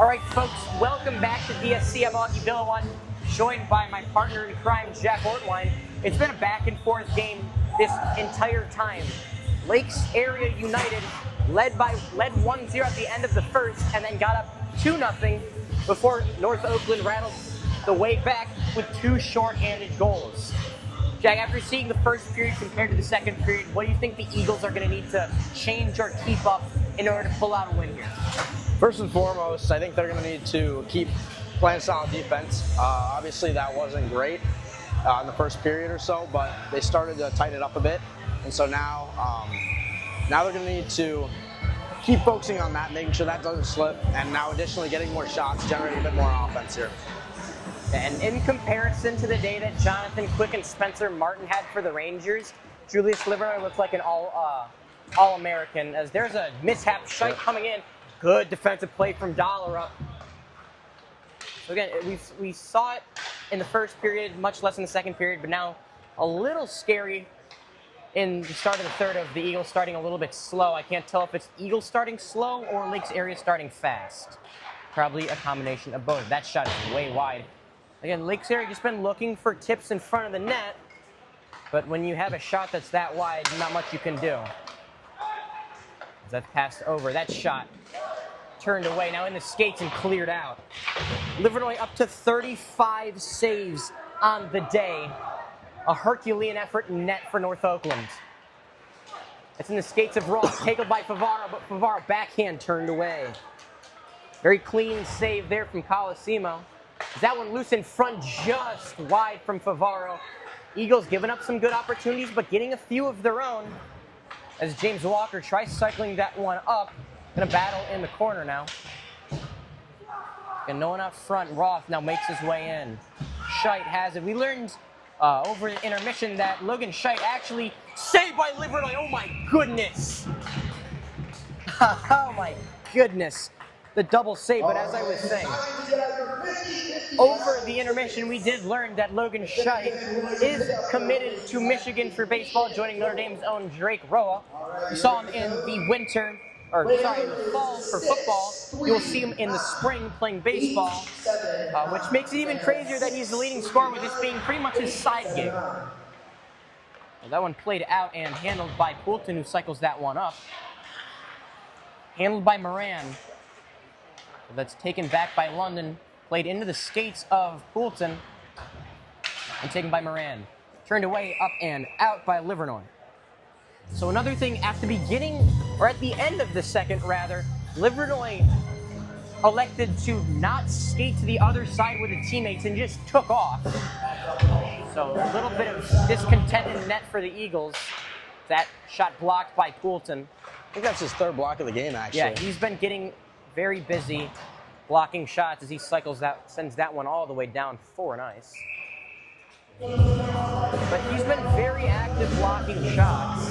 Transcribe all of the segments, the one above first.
All right, folks, welcome back to DSC. I'm Augie Villawan, joined by my partner in crime, Jack Ortwine. It's been a back-and-forth game this entire time. Lakes Area United led 1-0 at the end of the first, and then got up 2-0 before North Oakland rattled the way back with two short-handed goals. Jack, after seeing the first period compared to the second period, what do you think the Eagles are going to need to change or keep up in order to pull out a win here? First and foremost, I think they're going to need to keep playing solid defense. Obviously, that wasn't great in the first period or so, but they started to tighten it up a bit. And so now they're going to need to keep focusing on that, making sure that doesn't slip, and now additionally getting more shots, generating a bit more offense here. And in comparison to the day that Jonathan Quick and Spencer Martin had for the Rangers, Julius Livernoy looks like an All-American, as there's a mishap shite coming in. Good defensive play from Dollar. So again, we saw it in the first period, much less in the second period, but now a little scary in the start of the third of the Eagles starting a little bit slow. I can't tell if it's Eagles starting slow or Lakes Area starting fast. Probably a combination of both. That shot is way wide. Again, Lakes Area just been looking for tips in front of the net, but when you have a shot that's that wide, not much you can do. That's passed over. That shot turned away, now in the skates and cleared out. Livernoy up to 35 saves on the day. A Herculean effort in net for North Oakland. It's in the skates of Ross, tackled by Favaro, but Favaro backhand turned away. Very clean save there from Colosimo. That one loose in front, just wide from Favaro. Eagles giving up some good opportunities, but getting a few of their own. As James Walker tries cycling that one up. Gonna battle in the corner now. And no one up front. Roth now makes his way in. Scheidt has it. We learned over the intermission that Logan Scheidt actually saved by Livernoy. Oh my goodness. Oh my goodness. The double save, but as I was saying, over the intermission, we did learn that Logan Scheidt is committed to Michigan for baseball, joining Notre Dame's own Drake Roa. We saw him in the winter, in the fall for football. You'll see him in the spring playing baseball, which makes it even crazier that he's the leading scorer, with this being pretty much his side gig. Well, that one played out and handled by Poulton, who cycles that one up. Handled by Moran. That's taken back by London, played into the skates of Poulton, and taken by Moran. Turned away, up and out by Livernoy. So another thing, at the beginning, or at the end of the second rather, Livernoy elected to not skate to the other side with the teammates and just took off. So a little bit of discontent in net for the Eagles. That shot blocked by Poulton. I think that's his third block of the game, actually. Yeah, he's been getting very busy blocking shots as he sends that one all the way down for an ice. But he's been very active blocking shots.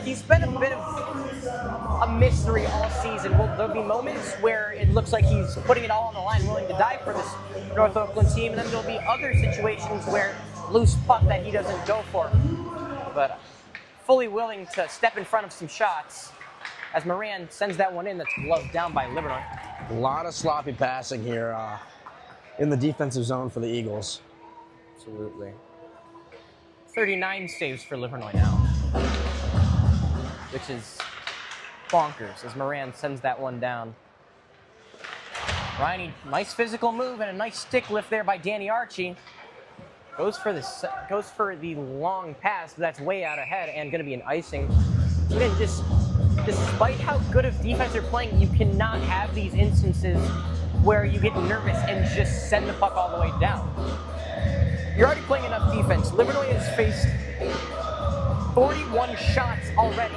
He's been a bit of a mystery all season. There'll be moments where it looks like he's putting it all on the line, willing to die for this North Oakland team, and then there'll be other situations where loose puck that he doesn't go for. But fully willing to step in front of some shots, as Moran sends that one in that's gloved down by Livernoy. A lot of sloppy passing here in the defensive zone for the Eagles. Absolutely. 39 saves for Livernoy now, which is bonkers as Moran sends that one down. Ryan, nice physical move and a nice stick lift there by Danny Archie. Goes for the long pass, but that's way out ahead and going to be an icing. Again, despite how good of defense they're playing, you cannot have these instances where you get nervous and just send the puck all the way down. You're already playing enough defense. Livernoy has faced 41 shots already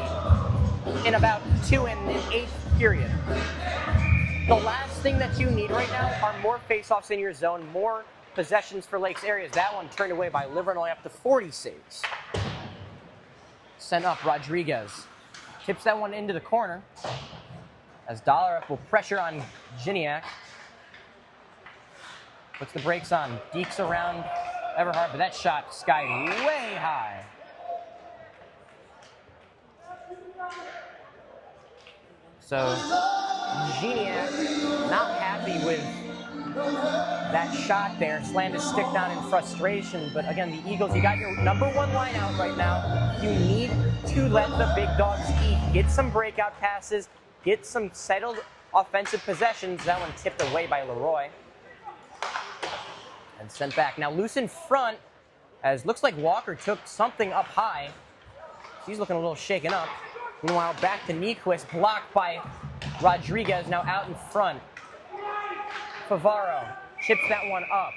in about 2 and an 8th period. The last thing that you need right now are more faceoffs in your zone, more possessions for Lakes Areas. That one turned away by Livernoy, up to 40 saves. Sent up Rodriguez. Tips that one into the corner as Dollar will pressure on Giniak. Puts the brakes on, dekes around Everhart, but that shot skied way high. So Geniac not happy with that shot there. Slammed his stick down in frustration. But again, the Eagles, you got your number one line out right now. You need to let the big dogs eat. Get some breakout passes. Get some settled offensive possessions. That one tipped away by Leroy. And sent back. Now loose in front, as looks like Walker took something up high. He's looking a little shaken up. Meanwhile, back to Nyquist, blocked by Rodriguez, now out in front. Favaro chips that one up.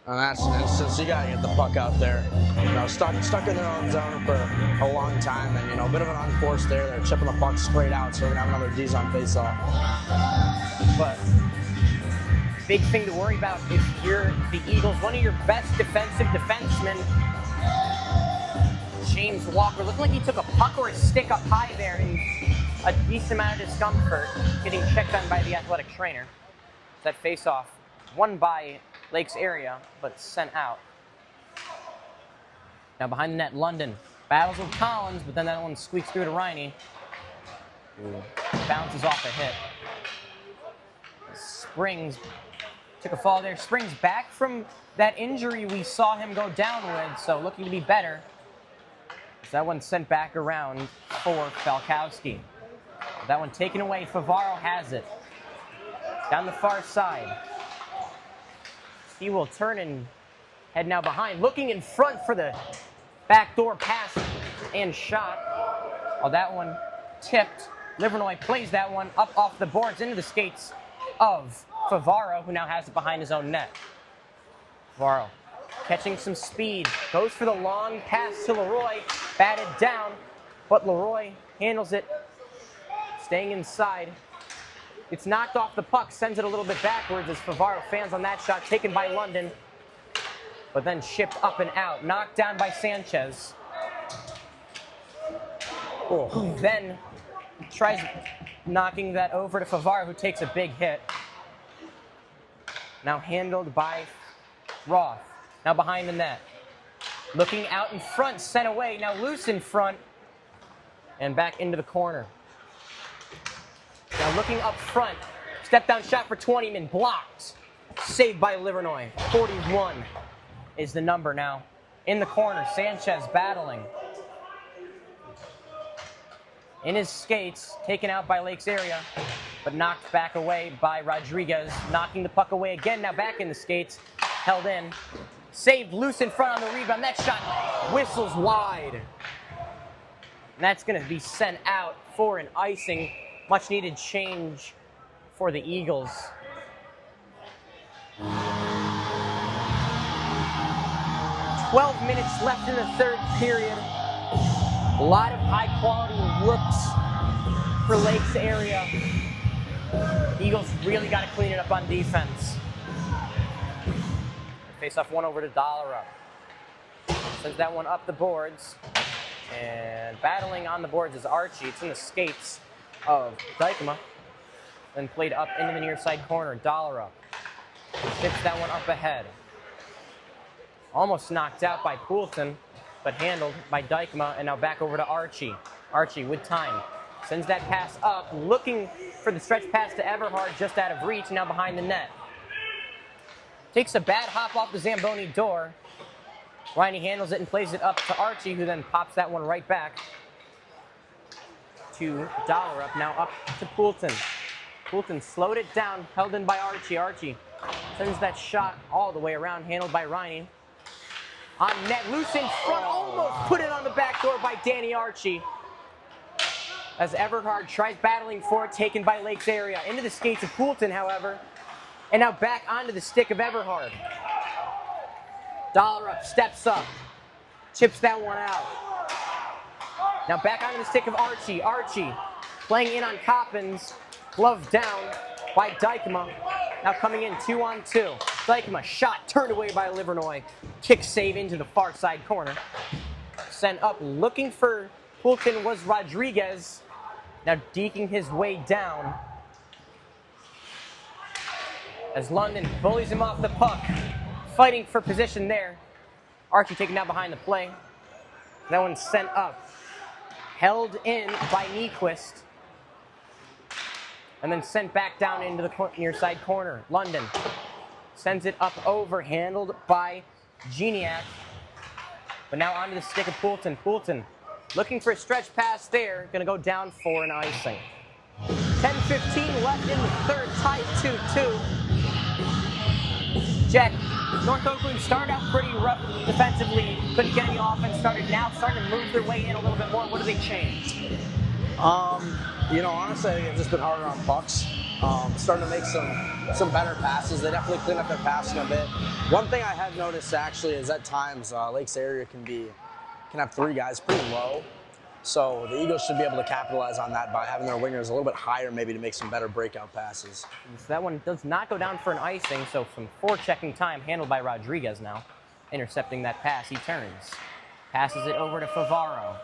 And that's an instance you gotta get the puck out there. You know, stuck in their own zone for a long time, and you know, a bit of an unforced there. They're chipping the puck straight out, so we're gonna have another D's on faceoff. But big thing to worry about if you're the Eagles, one of your best defensive defensemen, James Walker, looking like he took a puck or a stick up high there in a decent amount of discomfort, getting checked on by the athletic trainer. That face-off won by Lakes area, but sent out. Now behind the net, London battles with Collins, but then that one squeaks through to Riney, who bounces off a hit. Springs took a fall there. Springs back from that injury we saw him go down with, so looking to be better. That one sent back around for Falkowski. That one taken away. Favaro has it. Down the far side. He will turn and head now behind. Looking in front for the backdoor pass and shot. Oh, that one tipped. Livernois plays that one up off the boards into the skates of Favaro, who now has it behind his own net. Favaro catching some speed. Goes for the long pass to Leroy. Batted down, but Leroy handles it. Staying inside. It's knocked off the puck, sends it a little bit backwards as Favaro fans on that shot, taken by London, but then shipped up and out. Knocked down by Sanchez, who then tries knocking that over to Favaro, who takes a big hit. Now handled by Roth, now behind the net. Looking out in front, sent away, now loose in front, and back into the corner. Now looking up front, step down shot for 20man, blocked. Saved by Livernois. 41 is the number now. In the corner, Sanchez battling. In his skates, taken out by Lakes area, but knocked back away by Rodriguez. Knocking the puck away again, now back in the skates, held in. Saved loose in front on the rebound. That shot whistles wide. And that's going to be sent out for an icing. Much needed change for the Eagles. 12 minutes left in the third period. A lot of high quality looks for Lakes area. Eagles really got to clean it up on defense. Face off one over to Dollara. Sends that one up the boards. And battling on the boards is Archie. It's in the skates of Dykema. Then played up into the near side corner. Dollara tips that one up ahead. Almost knocked out by Poulton, but handled by Dykema, and now back over to Archie. Archie with time. Sends that pass up, looking for the stretch pass to Everhard, just out of reach, now behind the net. Takes a bad hop off the Zamboni door. Riney handles it and plays it up to Archie, who then pops that one right back to Dollar. Now up to Poulton. Poulton slowed it down, held in by Archie. Archie sends that shot all the way around, handled by Riney. On net, loose in front, almost put it on the back door by Danny Archie. As Everhard tries battling for it, taken by Lakes area. Into the skates of Poulton, however. And now back onto the stick of Everhard. Dollar steps up, chips that one out. Now back onto the stick of Archie. Archie playing in on Coppins, glove down by Dykema. Now coming in 2-on-2. Dykema shot turned away by Livernois. Kick save into the far side corner. Sent up looking for Poulton was Rodriguez. Now deking his way down. As London bullies him off the puck. Fighting for position there. Archie taken down behind the play. That one's sent up. Held in by Nyquist. and then sent back down into the near side corner. London sends it up over, handled by Geniak. But now onto the stick of Poulton. Poulton looking for a stretch pass there. Going to go down for an icing. 10:15 left in the third, tied 2-2. Jack, North Oakland started out pretty rough defensively, couldn't get any offense started. Now starting to move their way in a little bit more. What do they change? You know, honestly, I think it's just been harder on pucks. Starting to make some better passes. They definitely clean up their passing a bit. One thing I have noticed actually is at times Lakes area can have three guys pretty low. So the Eagles should be able to capitalize on that by having their wingers a little bit higher, maybe to make some better breakout passes. So that one does not go down for an icing, so some forechecking time handled by Rodriguez now. Intercepting that pass, he turns. Passes it over to Favaro.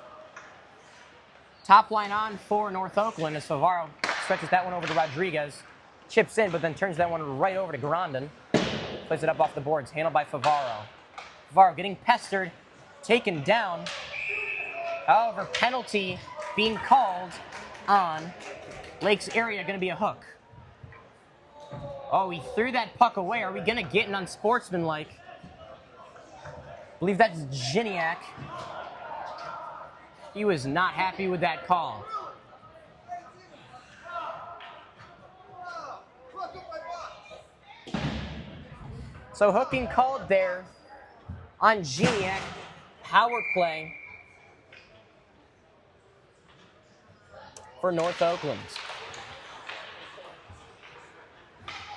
Top line on for North Oakland as Favaro stretches that one over to Rodriguez. Chips in, but then turns that one right over to Grandin. Plays it up off the boards, handled by Favaro. Favaro getting pestered, taken down. However, penalty being called on Lakes area, going to be a hook. Oh, he threw that puck away. Are we going to get an unsportsmanlike? I believe that's Geniak. He was not happy with that call. So hooking called there on Geniak. Power play for North Oakland.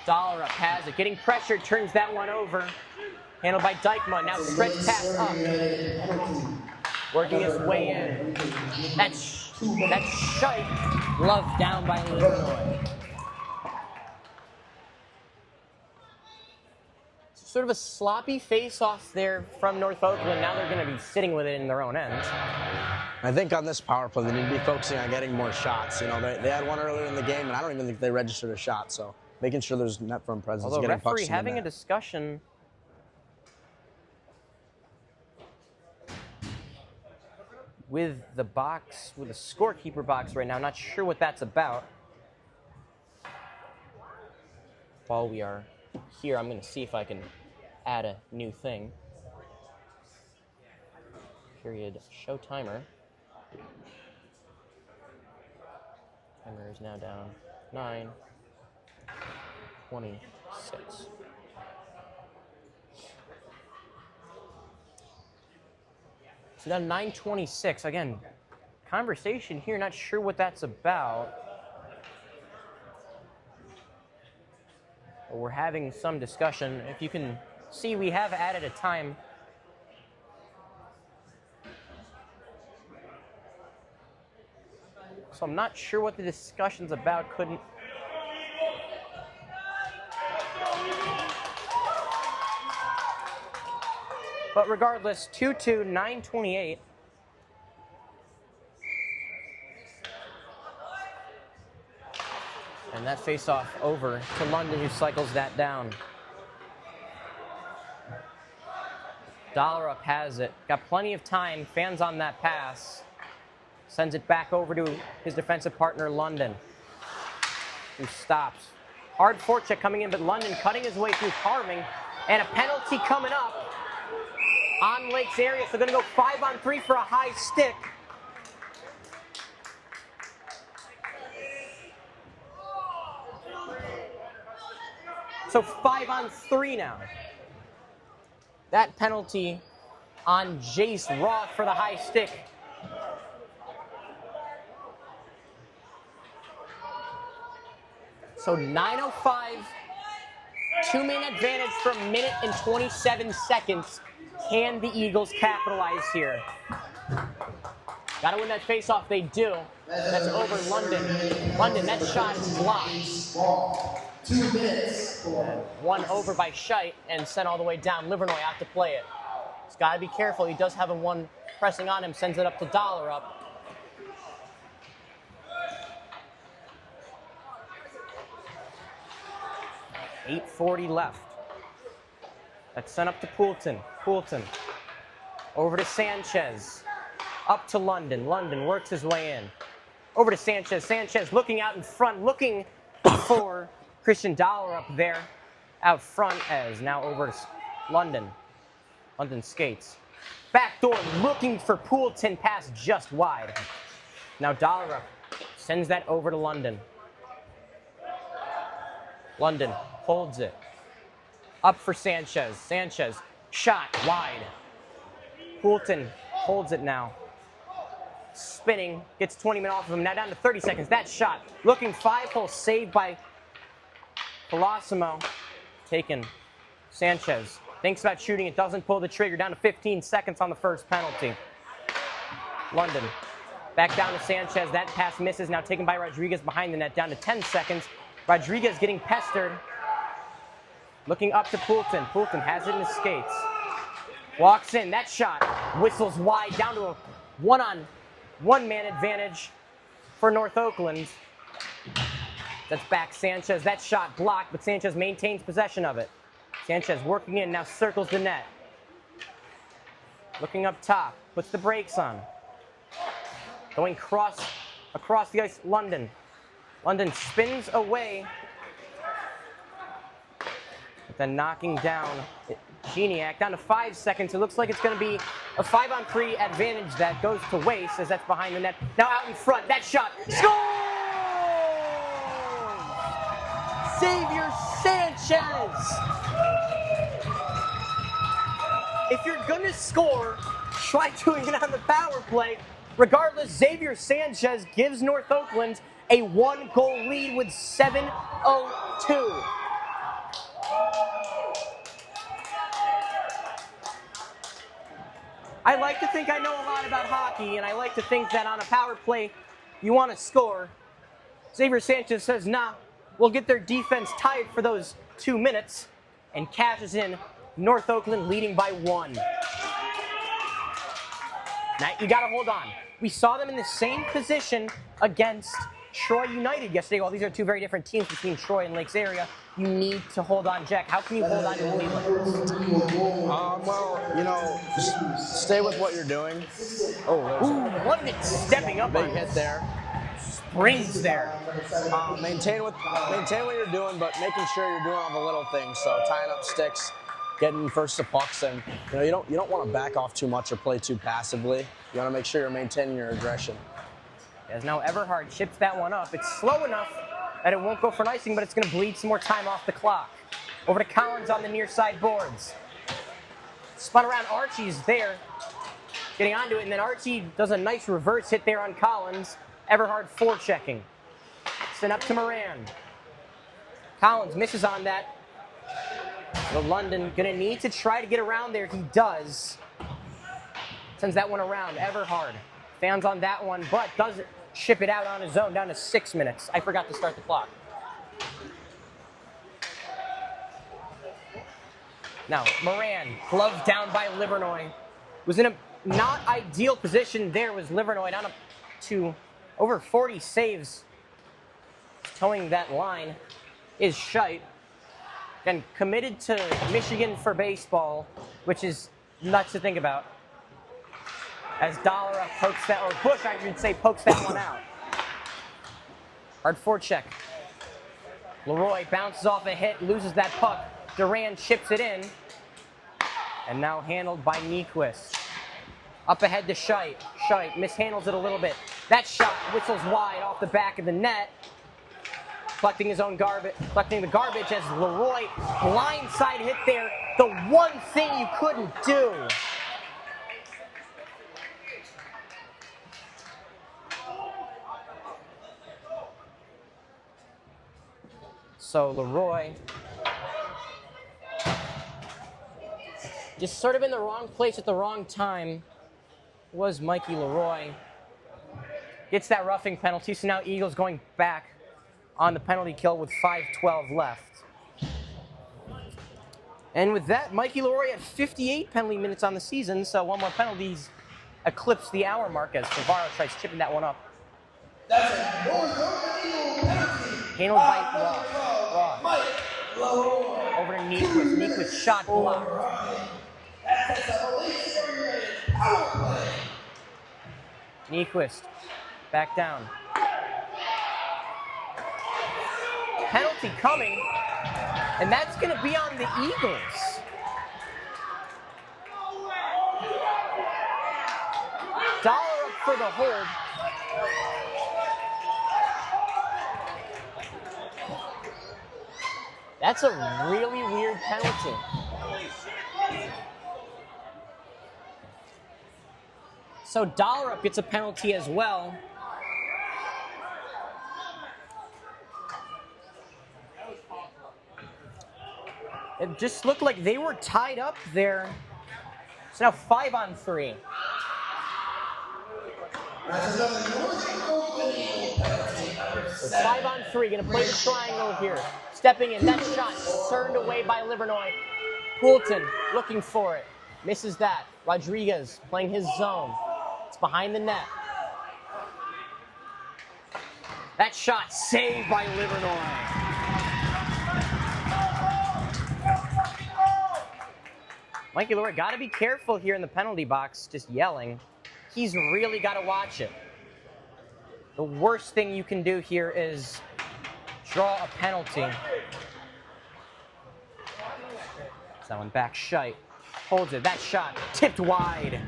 Dollar up has it. Getting pressured, turns that one over. Handled by Dykman. Now stretch pass up. Working his way in. That's shite. Love down by Illinois. Sort of a sloppy face-off there from North Oakland. Now they're going to be sitting with it in their own end. I think on this power play, they need to be focusing on getting more shots. You know, they had one earlier in the game, and I don't even think they registered a shot. So making sure there's net front presence. Although getting referee pucks in having the a net. discussion with the box, with the scorekeeper box right now. Not sure what that's about. While we are here, I'm going to see if I can add a new thing. Period show timer. Timer is now down 9:26. So now 9:26. Again, conversation here. Not sure what that's about. We're having some discussion. If you can see, we have added a time. So I'm not sure what the discussion's about. Couldn't. But regardless, 2-2, 9:28. And that face-off over to London, who cycles that down. Dollerup has it. Got plenty of time. Fans on that pass. Sends it back over to his defensive partner, London, who stops. Hard forecheck coming in, but London cutting his way through, carving. And a penalty coming up on Lakes area. So going to go 5-on-3 for a high stick. So 5-on-3 now. That penalty on Jace Roth for the high stick. So 9:05, 2-minute advantage for a minute and 27 seconds. Can the Eagles capitalize here? Got to win that faceoff. They do. That's over London. London, that shot is blocked. 2 minutes. One over by Scheidt and sent all the way down. Livernois out to play it. He's got to be careful. He does have a one pressing on him. Sends it up to Dollerup. .840 left. That's sent up to Poulton. Poulton over to Sanchez. Up to London. London works his way in. Over to Sanchez. Sanchez looking out in front, looking for Christian Dollar up there out front as now over to London. London skates. Backdoor looking for Poulton, pass just wide. Now Dollar up, sends that over to London. London holds it. Up for Sanchez. Sanchez, shot wide. Poulton holds it now. Spinning, gets 20 minutes off of him. Now down to 30 seconds. That shot, looking 5-hole, saved by Colosimo. Taken. Sanchez thinks about shooting it, doesn't pull the trigger. Down to 15 seconds on the first penalty. London back down to Sanchez. That pass misses. Now taken by Rodriguez behind the net. Down to 10 seconds. Rodriguez getting pestered. Looking up to Poulton. Poulton has it in his skates. Walks in. That shot whistles wide. Down to a one-man advantage for North Oakland. That's back Sanchez. That shot blocked, but Sanchez maintains possession of it. Sanchez working in, now circles the net. Looking up top, puts the brakes on. Going across the ice, London. London spins away. But then knocking down Geniak. Down to 5 seconds. It looks like it's going to be a 5-on-3 advantage that goes to waste as that's behind the net. Now out in front, that shot. Score! Xavier Sanchez! If you're going to score, try doing it on the power play. Regardless, Xavier Sanchez gives North Oakland a 1-goal lead with 7:02. I like to think I know a lot about hockey, and I like to think that on a power play, you want to score. Xavier Sanchez says, nah, we'll get their defense tied for those 2 minutes, and cashes in. North Oakland leading by 1. Now, you got to hold on. We saw them in the same position against Troy United yesterday. While these are two very different teams between Troy and Lakes area, you need to hold on, Jack. How can you hold on to a lead like this? Well, just stay with what you're doing. Oh, London stepping up. Big hit there. Springs there. Maintain what you're doing, but making sure you're doing all the little things. So tying up sticks, getting first to pucks, and you don't want to back off too much or play too passively. You want to make sure you're maintaining your aggression. As now Everhard chips that one up. It's slow enough that it won't go for an icing, but it's going to bleed some more time off the clock. Over to Collins on the near side boards. Spun around, Archie's there, getting onto it, and then Archie does a nice reverse hit there on Collins. Everhard forechecking. Sent up to Moran. Collins misses on that. The London gonna need to try to get around there. He does. Sends that one around. Everhard fans on that one, but doesn't ship it out on his own. Down to 6 minutes. I forgot to start the clock. Now, Moran, gloved down by Livernoy. Was in a not ideal position there, was Livernoy down up to over 40 saves. Towing that line is Scheidt. And committed to Michigan for baseball, which is nuts to think about. As Dollar pokes that, or Bush, I should say, pokes that one out. Hard forecheck. Leroy bounces off a hit, loses that puck. Duran chips it in. And now handled by Nyquist. Up ahead to Scheidt. Scheidt mishandles it a little bit. That shot whistles wide off the back of the net. Collecting the garbage as Leroy blindside hit there. The one thing you couldn't do. So Leroy just sort of in the wrong place at the wrong time was Mikey Leroy. Gets that roughing penalty, so now Eagles going back on the penalty kill with 5:12 left. And with that, Mikey Leroy had 58 penalty minutes on the season, so one more penalties eclipse the hour mark as Favaro tries chipping that one up. That's a penalty. Handled by Ross. Over to Nyquist. Nyquist shot blocked. Nyquist back down. Penalty coming, and that's going to be on the Eagles. Dollar up for the hold. That's a really weird penalty. So Dollar Up gets a penalty as well. It just looked like they were tied up there. It's now 5-on-3. So 5-on-3, gonna play the triangle here. Stepping in, that shot turned away by Livernois. Poulton looking for it, misses that. Rodriguez playing his zone. It's behind the net. That shot saved by Livernois. Mikey Lure got to be careful here in the penalty box, just yelling. He's really got to watch it. The worst thing you can do here is draw a penalty. That one back, Scheidt holds it. That shot tipped wide.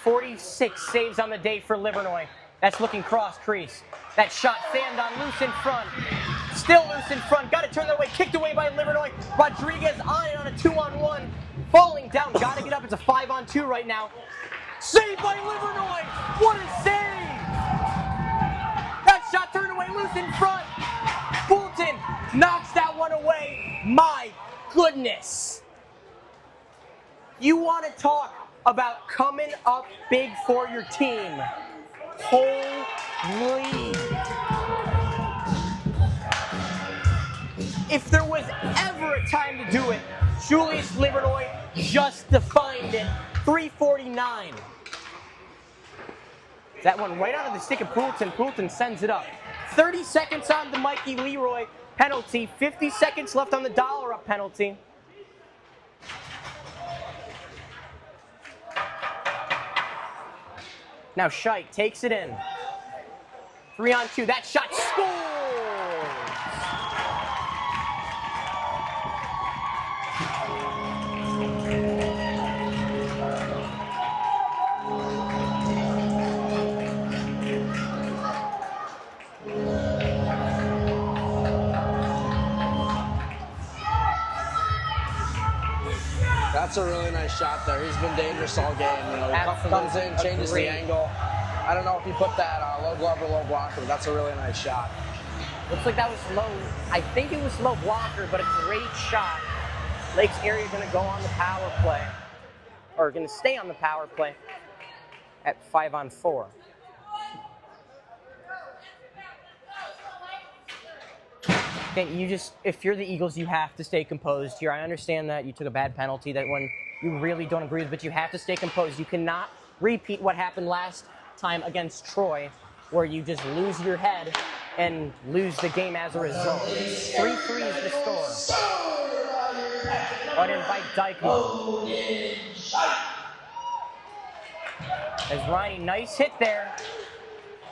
46 saves on the day for Livernois. That's looking cross crease. That shot fanned on, loose in front. Still loose in front. Got to turn that way. Kicked away by Livernois. Rodriguez on it on a 2-on-1. Falling down. Got to get up. It's a 5-on-2 right now. Saved by Livernois. What a save! That shot turned away, loose in front. Poulton knocks that one away. My goodness. You want to talk about coming up big for your team. Holy. If there was ever a time to do it, Julius Livernois just defined it. 349. That one right onto the stick of Poulton. Poulton sends it up. 30 seconds on the Mikey Leroy penalty. 50 seconds left on the Dollar Up penalty. Now Scheidt takes it in. 3-on-2. That shot scores! That's a really nice shot there. He's been dangerous all game. You know, he comes in, changes the angle. I don't know if he put that low glove or low blocker, but that's a really nice shot. Looks like that was low. I think it was low blocker, but a great shot. Lakes area going to go on the power play, or going to stay on the power play at 5-on-4. Okay, if you're the Eagles, you have to stay composed here. I understand that you took a bad penalty, that one you really don't agree with, but you have to stay composed. You cannot repeat what happened last time against Troy, where you just lose your head and lose the game as a result. 3-3 is the score. Brought in by Dykeman. As Ronnie, nice hit there.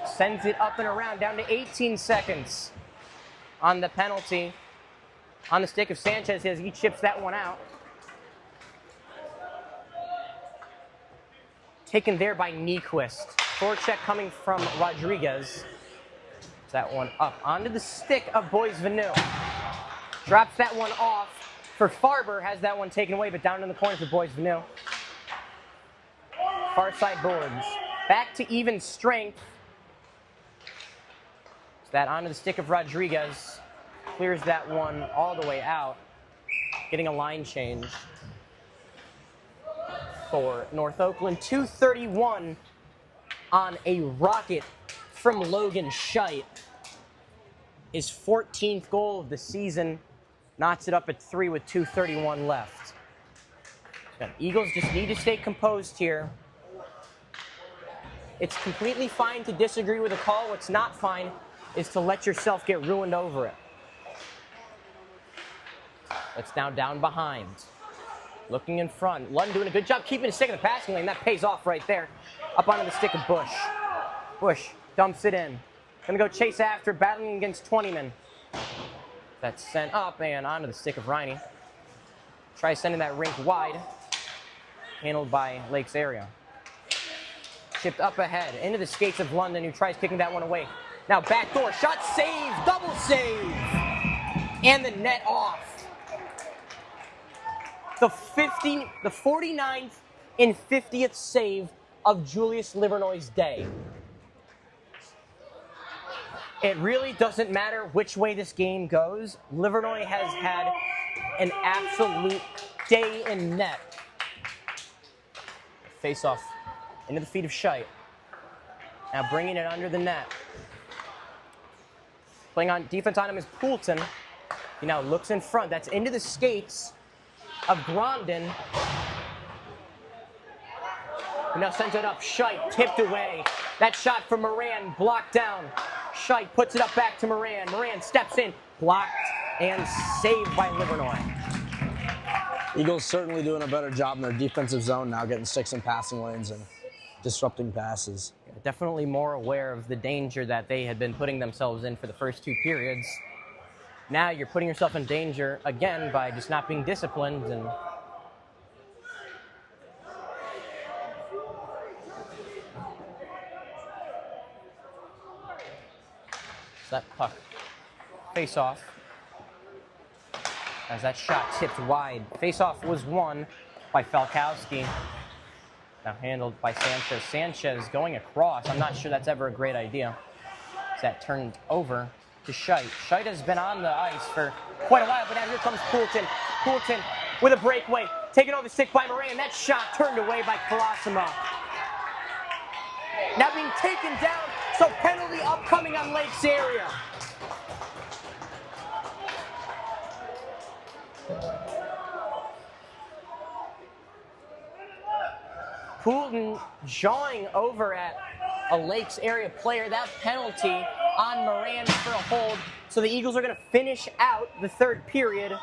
Sends it up and around, down to 18 seconds on the penalty. On the stick of Sanchez as he chips that one out. Taken there by Nyquist. Forecheck coming from Rodriguez. That one up onto the stick of Boys Vanu. Drops that one off for Farber. Has that one taken away, but down in the corner for Boys Vanu. Far side boards. Back to even strength. That onto the stick of Rodriguez. Clears that one all the way out. Getting a line change for North Oakland. 2:31 on a rocket from Logan Scheidt. His 14th goal of the season. Knocks it up at 3 with 2:31 left. The Eagles just need to stay composed here. It's completely fine to disagree with a call. What's not fine is to let yourself get ruined over it. It's now down behind. Looking in front. Lund doing a good job keeping a stick in the passing lane. That pays off right there. Up onto the stick of Bush. Bush dumps it in. Gonna go chase after, battling against 20-man. That's sent up and onto the stick of Riney. Try sending that rink wide. Handled by Lakes area. Chipped up ahead into the skates of London, who tries kicking that one away. Now backdoor shot, save, double save, and the net off. The 49th and 50th save of Julius Livernoy's day. It really doesn't matter which way this game goes. Livernoy has had an absolute day in net. Face off into the feet of Scheidt. Now bringing it under the net. Playing on defense on him is Poulton. He now looks in front. That's into the skates of Grondin. He now sends it up. Scheidt tipped away. That shot from Moran blocked down. Scheidt puts it up back to Moran. Moran steps in, blocked and saved by Livernoy. Eagles certainly doing a better job in their defensive zone now, getting sticks in passing lanes and disrupting passes. Definitely more aware of the danger that they had been putting themselves in for the first two periods. Now you're putting yourself in danger again by just not being disciplined. And that puck face off as that shot tipped wide. Face off was won by Falkowski. Now handled by Sanchez. Sanchez going across. I'm not sure that's ever a great idea. As that turned over to Scheidt. Scheidt has been on the ice for quite a while, but now here comes Poulton. Poulton with a breakaway. Taken over the stick by Moran. That shot turned away by Colosimo. Now being taken down, so penalty upcoming on Lakes area. Poulton jawing over at a Lakes area player. That penalty on Moran for a hold. So the Eagles are going to finish out the third period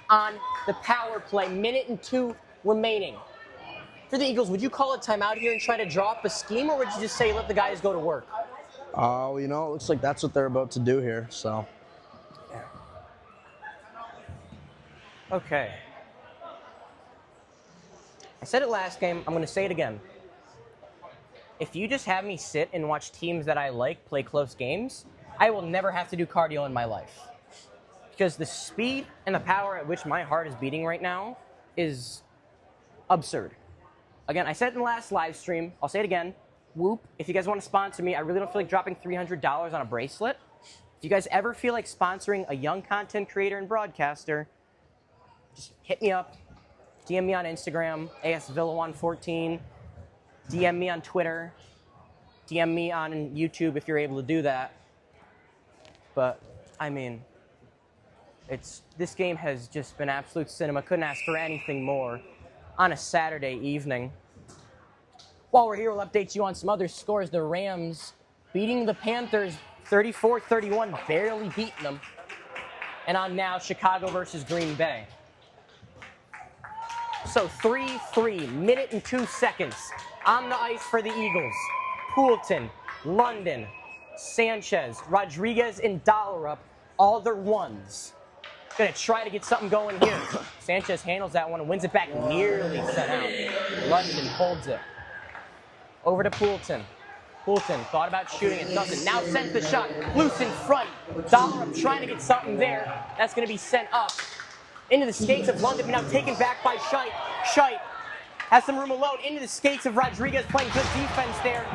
on the power play. Minute and 2 remaining. For the Eagles, would you call a timeout here and try to draw up a scheme, or would you just say let the guys go to work? Oh, you know, it looks like that's what they're about to do here, so. Okay. I said it last game, I'm going to say it again. If you just have me sit and watch teams that I like play close games, I will never have to do cardio in my life. Because the speed and the power at which my heart is beating right now is absurd. Again, I said it in the last live stream, I'll say it again. Whoop, if you guys want to sponsor me, I really don't feel like dropping $300 on a bracelet. If you guys ever feel like sponsoring a young content creator and broadcaster, just hit me up. DM me on Instagram, ASVilla114. DM me on Twitter. DM me on YouTube if you're able to do that. But, I mean, this game has just been absolute cinema. Couldn't ask for anything more on a Saturday evening. While we're here, we'll update you on some other scores. The Rams beating the Panthers 34-31, barely beating them. And on now, Chicago versus Green Bay. So 3-3, minute and 2 seconds on the ice for the Eagles. Poulton, London, Sanchez, Rodriguez, and Dollerup, all their ones. Gonna try to get something going here. Sanchez handles that one and wins it back, nearly sent out. London holds it. Over to Poulton. Poulton thought about shooting it, doesn't. Now sends the shot, loose in front. Dollerup trying to get something there. That's gonna be sent up into the skates of London, but now taken back by Scheidt. Scheidt has some room alone into the skates of Rodriguez, playing good defense there.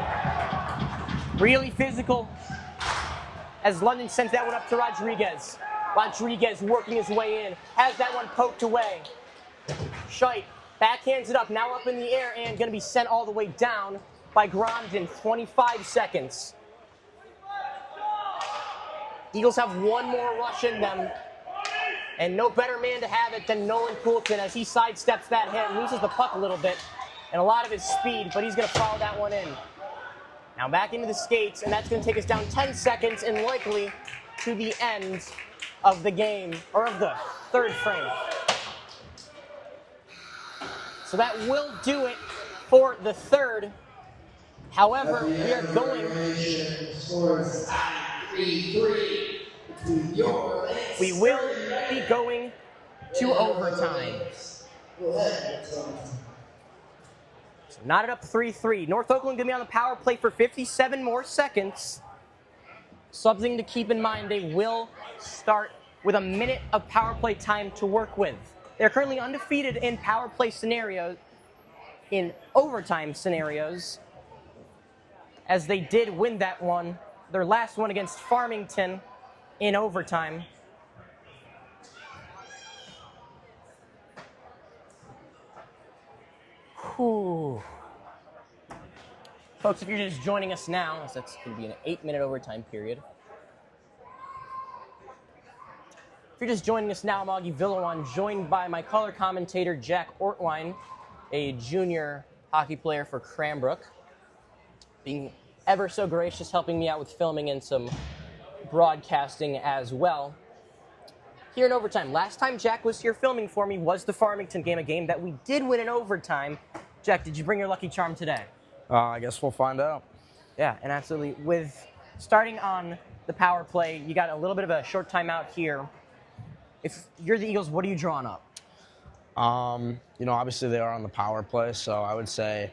Really physical as London sends that one up to Rodriguez. Rodriguez working his way in, has that one poked away. Scheidt backhands it up, now up in the air and going to be sent all the way down by Grondin. 25 seconds. Eagles have one more rush in them. And no better man to have it than Nolan Poulton as he sidesteps that hit, loses the puck a little bit and a lot of his speed, but he's going to follow that one in. Now back into the skates, and that's going to take us down 10 seconds and likely to the end of the game, or of the third frame. So that will do it for the third. However, we are going 3-3 between your legs. We will be going to overtime. Go ahead. So knotted up 3-3. North Oakland going to be on the power play for 57 more seconds. Something to keep in mind, they will start with a minute of power play time to work with. They're currently undefeated in power play scenarios, in overtime scenarios, as they did win that one, their last one against Farmington in overtime. Whew. Folks, if you're just joining us now, so that's going to be an 8-minute overtime period. If you're just joining us now, I'm Augie Villawan, joined by my color commentator, Jack Ortwine, a junior hockey player for Cranbrook, being ever so gracious, helping me out with filming and some broadcasting as well. Here in overtime, last time Jack was here filming for me was the Farmington game, a game that we did win in overtime. Jack, did you bring your lucky charm today? I guess we'll find out. Yeah, and absolutely. With starting on the power play, you got a little bit of a short timeout here. If you're the Eagles, what are you drawing up? Obviously they are on the power play, so I would say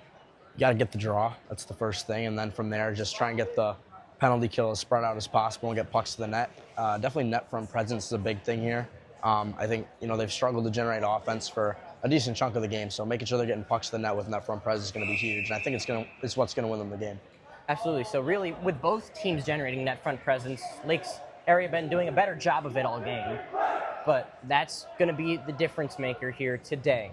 you got to get the draw. That's the first thing, and then from there, just try and get the penalty kill as spread out as possible and get pucks to the net. Definitely net front presence is a big thing here. I think they've struggled to generate offense for a decent chunk of the game, so making sure they're getting pucks to the net with net front presence is going to be huge, and I think it's what's going to win them the game. Absolutely. So really, with both teams generating net front presence, Lakes area been doing a better job of it all game, but that's going to be the difference maker here today.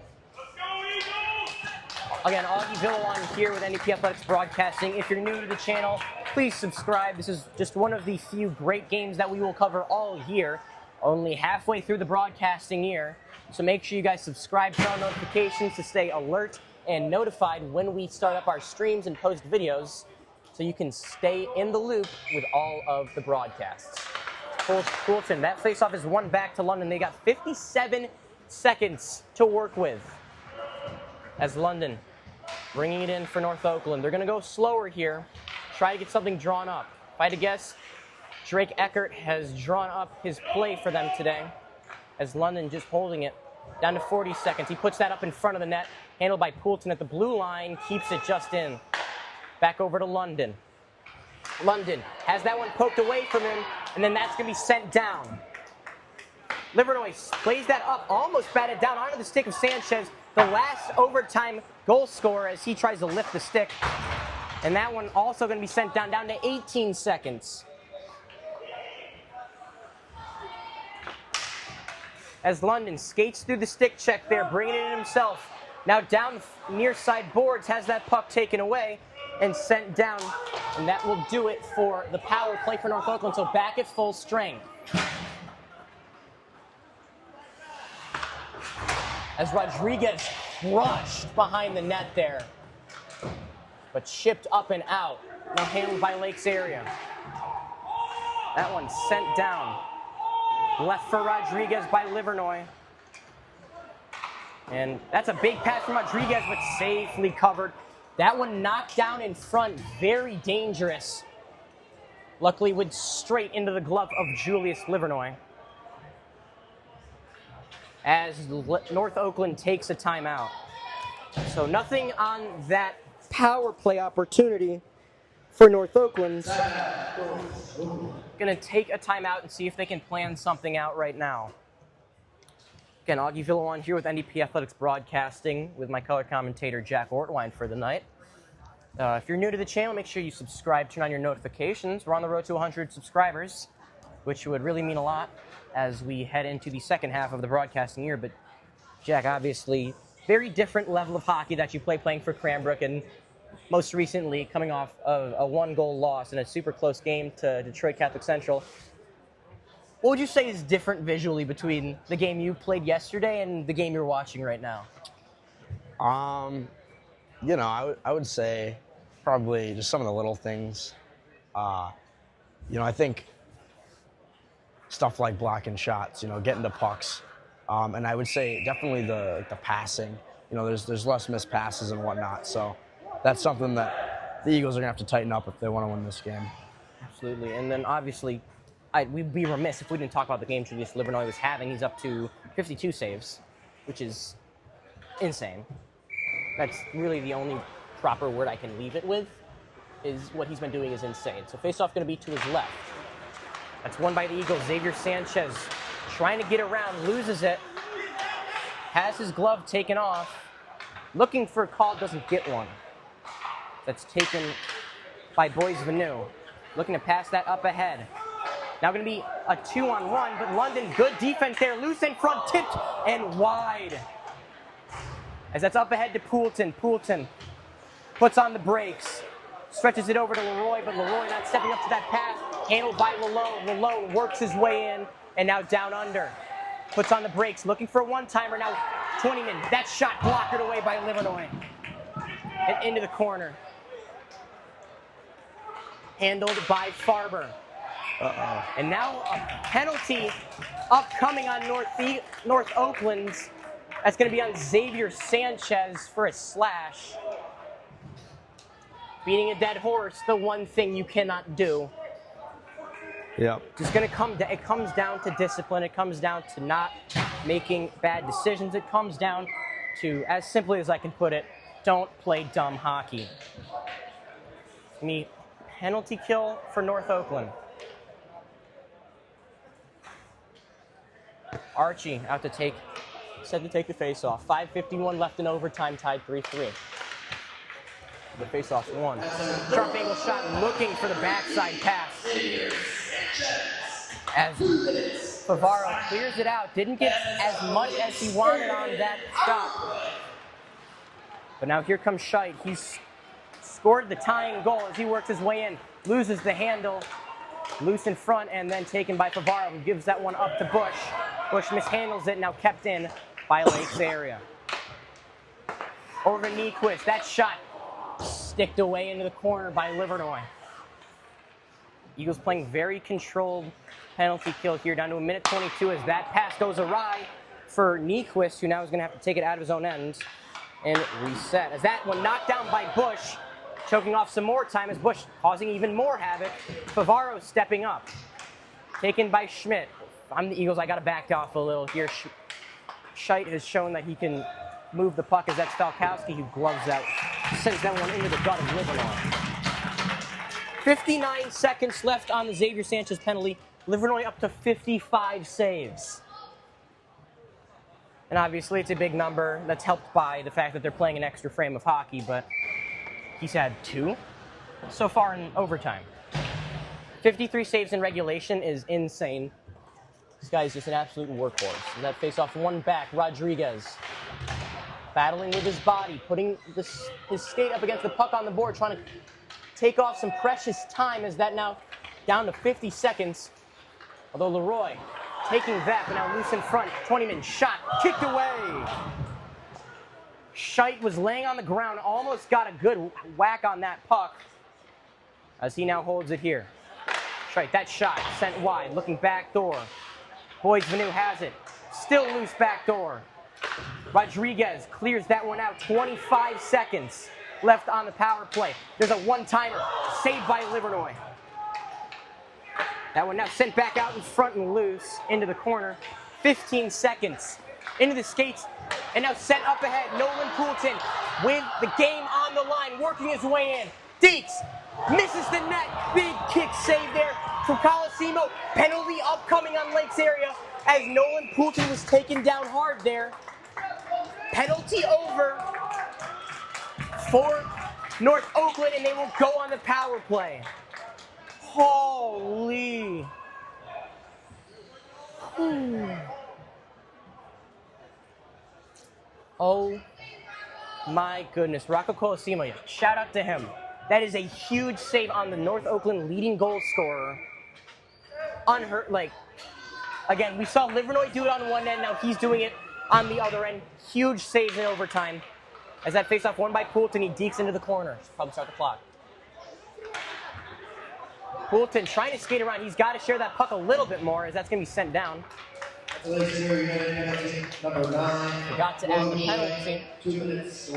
Again, Augie Villawan here with NEP Athletics Broadcasting. If you're new to the channel, please subscribe. This is just one of the few great games that we will cover all year, only halfway through the broadcasting year. So make sure you guys subscribe, turn on notifications to stay alert and notified when we start up our streams and post videos, so you can stay in the loop with all of the broadcasts. Coulton, that faceoff is won back to London. They got 57 seconds to work with as London bringing it in for North Oakland. They're going to go slower here, try to get something drawn up. If I had to guess, Drake Eckert has drawn up his play for them today, as London just holding it down to 40 seconds. He puts that up in front of the net, handled by Poulton at the blue line, keeps it just in. Back over to London. London has that one poked away from him, and then that's going to be sent down. Livernois plays that up, almost batted down onto the stick of Sanchez, the last overtime goal scorer, as he tries to lift the stick. And that one also going to be sent down to 18 seconds. As London skates through the stick check there, bringing it in himself. Now down near side boards, has that puck taken away and sent down. And that will do it for the power play for North Oakland, so back at full strength. As Rodriguez crushed behind the net there, but chipped up and out. Now handled by Lakes area. That one sent down. Left for Rodriguez by Livernois. And that's a big pass from Rodriguez, but safely covered. That one knocked down in front, very dangerous. Luckily went straight into the glove of Julius Livernois. As North Oakland takes a timeout. So nothing on that power play opportunity for North Oakland. Going to take a timeout and see if they can plan something out right now. Again, Augie Villawan here with NDP Athletics Broadcasting with my color commentator, Jack Ortwine, for the night. If you're new to the channel, make sure you subscribe, turn on your notifications. We're on the road to 100 subscribers, which would really mean a lot as we head into the second half of the broadcasting year. But Jack, obviously, very different level of hockey that you playing for Cranbrook, and most recently coming off of a one-goal loss in a super close game to Detroit Catholic Central. What would you say is different visually between the game you played yesterday and the game you're watching right now? I would say probably just some of the little things. I think stuff like blocking shots, getting to pucks. And I would say definitely the passing. There's less missed passes and whatnot. So that's something that the Eagles are going to have to tighten up if they want to win this game. Absolutely. And then obviously, we'd be remiss if we didn't talk about the game Julius Livernoy was having. He's up to 52 saves, which is insane. That's really the only proper word I can leave it with, is what he's been doing is insane. So face-off going to be to his left. That's won by the Eagles. Xavier Sanchez trying to get around, loses it, has his glove taken off, looking for a call, doesn't get one. That's taken by Boys Vanu. Looking to pass that up ahead. Now going to be a 2-on-1, but London, good defense there. Loose in front, tipped, and wide. As that's up ahead to Poulton. Poulton puts on the brakes. Stretches it over to Leroy, but Leroy not stepping up to that pass. Handled by Lalone. Lalone works his way in, and now down under. Puts on the brakes, looking for a one-timer. Now 20-man. That shot blocked away by Livernoy. And into the corner. Handled by Farber. And now a penalty upcoming on North Oakland. That's going to be on Xavier Sanchez for a slash. Beating a dead horse, the one thing you cannot do. Yep. Just going to it comes down to discipline. It comes down to not making bad decisions. It comes down to, as simply as I can put it, don't play dumb hockey. Penalty kill for North Oakland. Archie out to take, set to take the face-off. 5:51 left in overtime, tied 3-3. The face-off's won. Sharp angle shot, looking for the backside pass. As Favaro clears it out, didn't get as much as he wanted on that shot. But now here comes Scheit. He's scored the tying goal as he works his way in, loses the handle, loose in front, and then taken by Favaro, who gives that one up to Bush. Bush mishandles it, now kept in by Lakes area. Over Nyquist, that shot sticked away into the corner by Livernoy. Eagles playing very controlled penalty kill here, down to 1:22 as that pass goes awry for Nyquist, who now is going to have to take it out of his own end and reset. As that one knocked down by Bush, choking off some more time as Bush causing even more havoc. Favaro stepping up. Taken by Schmidt. If I'm the Eagles, I got to back off a little here. Scheit has shown that he can move the puck as that's Falkowski who gloves that, sends that one into the gut of Livernoy. 59 seconds left on the Xavier Sanchez penalty. Livernoy up to 55 saves. And obviously it's a big number that's helped by the fact that they're playing an extra frame of hockey, but he's had 2 so far in overtime. 53 saves in regulation is insane. This guy's just an absolute workhorse. And that face-off one back, Rodriguez. Battling with his body, putting his skate up against the puck on the board, trying to take off some precious time as that now down to 50 seconds. Although Leroy taking that, but now loose in front. 20-man shot, kicked away. Scheit was laying on the ground, almost got a good whack on that puck as he now holds it here. Scheit, that shot sent wide, looking back door. Boys Vanu has it, still loose back door. Rodriguez clears that one out, 25 seconds left on the power play. There's a one-timer, saved by Livernoy. That one now sent back out in front and loose into the corner. 15 seconds into the skates, and now sent up ahead. Nolan Poulton with the game on the line, working his way in. Deeks misses the net. Big kick save there from Colosimo. Penalty upcoming on Lakes area as Nolan Poulton was taken down hard there. Penalty over for North Oakland, and they will go on the power play. Holy. Oh my goodness. Rocco Colosimo, shout out to him. That is a huge save on the North Oakland leading goal scorer. Unhurt, again, we saw Livernoy do it on one end, now he's doing it on the other end. Huge saves in overtime. As that faceoff won by Poulton, he dekes into the corner. Should probably start the clock. Poulton trying to skate around. He's got to share that puck a little bit more as that's going to be sent down. Number 9. Forgot to add the penalty. 2 minutes.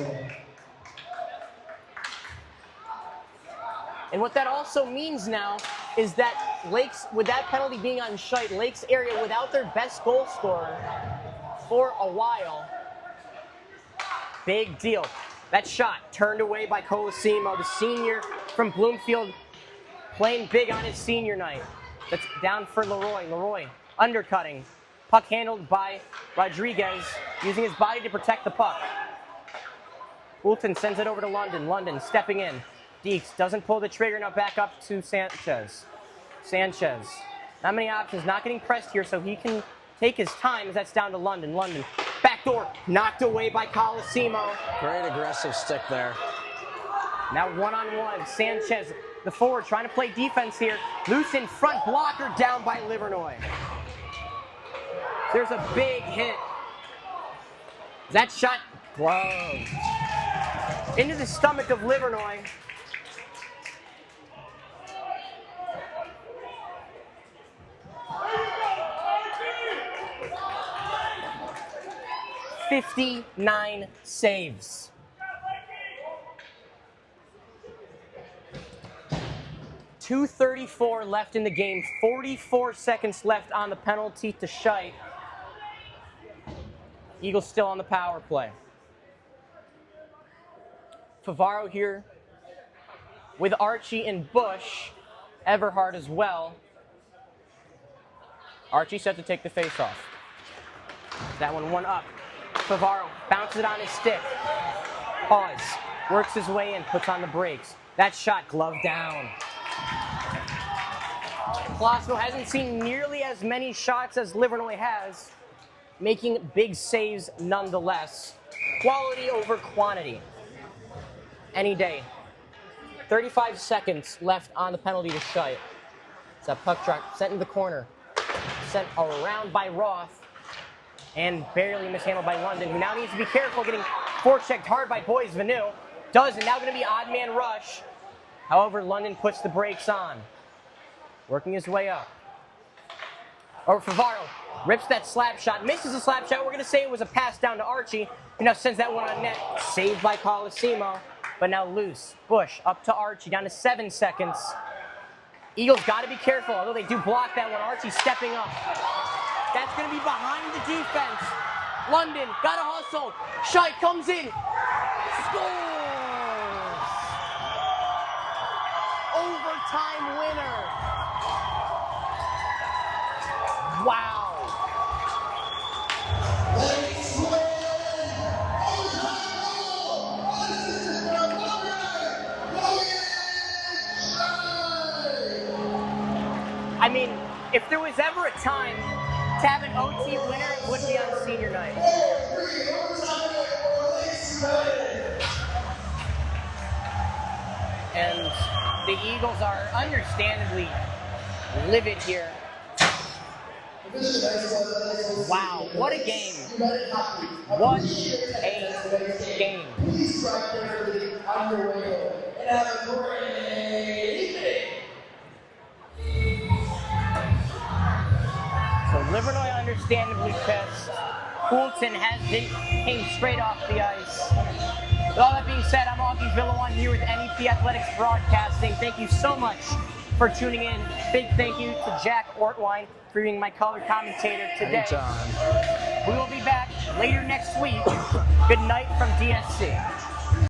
And what that also means now is that Lakes, with that penalty being on Scheidt, Lakes area without their best goal scorer for a while. Big deal. That shot turned away by Colosimo, the senior from Bloomfield, playing big on his senior night. That's down for Leroy. Leroy undercutting. Puck handled by Rodriguez, using his body to protect the puck. Fulton sends it over to London. London stepping in. Deeks doesn't pull the trigger, now back up to Sanchez. Sanchez. Not many options, not getting pressed here, so he can take his time as that's down to London. London, backdoor, knocked away by Colosimo. Great aggressive stick there. Now one-on-one, Sanchez, the forward, trying to play defense here. Loose in front, blocker down by Livernois. There's a big hit. That shot gloved into the stomach of Livernois. "59 saves. .234 left in the game. 44 seconds left on the penalty to Scheidt. Eagles still on the power play. Favaro here with Archie and Bush. Everhart as well. Archie set to take the face-off. That one up. Favaro bounces it on his stick. Pause. Works his way in, puts on the brakes. That shot gloved down. Klosko hasn't seen nearly as many shots as Livernois has, making big saves nonetheless. Quality over quantity. Any day. 35 seconds left on the penalty to Scheidt. It's a puck drop sent in the corner. Sent around by Roth. And barely mishandled by London, who now needs to be careful, getting forechecked hard by Boys Vanu. Does, and now going to be odd man rush. However, London puts the brakes on. Working his way up. Over Favaro. Rips that slap shot, misses the slap shot. We're going to say it was a pass down to Archie, who now sends that one on net. Saved by Colosimo, but now loose. Bush up to Archie, down to 7 seconds. Eagles got to be careful, although they do block that one. Archie stepping up. That's going to be behind the defense. London, got to hustle. Scheidt comes in. Scores! Overtime winner. Wow. I mean, if there was ever a time to have an OT winner, it would be on senior night. And the Eagles are understandably livid here. Wow, what a game. What a game. So Livernois understandably pissed. Fulton came straight off the ice. With all that being said, I'm Augie Villawan here with NEP Athletics Broadcasting. Thank you so much for tuning in. Big thank you to Jack Ortwine for being my color commentator today. Anytime. We will be back later next week. Good night from DSC.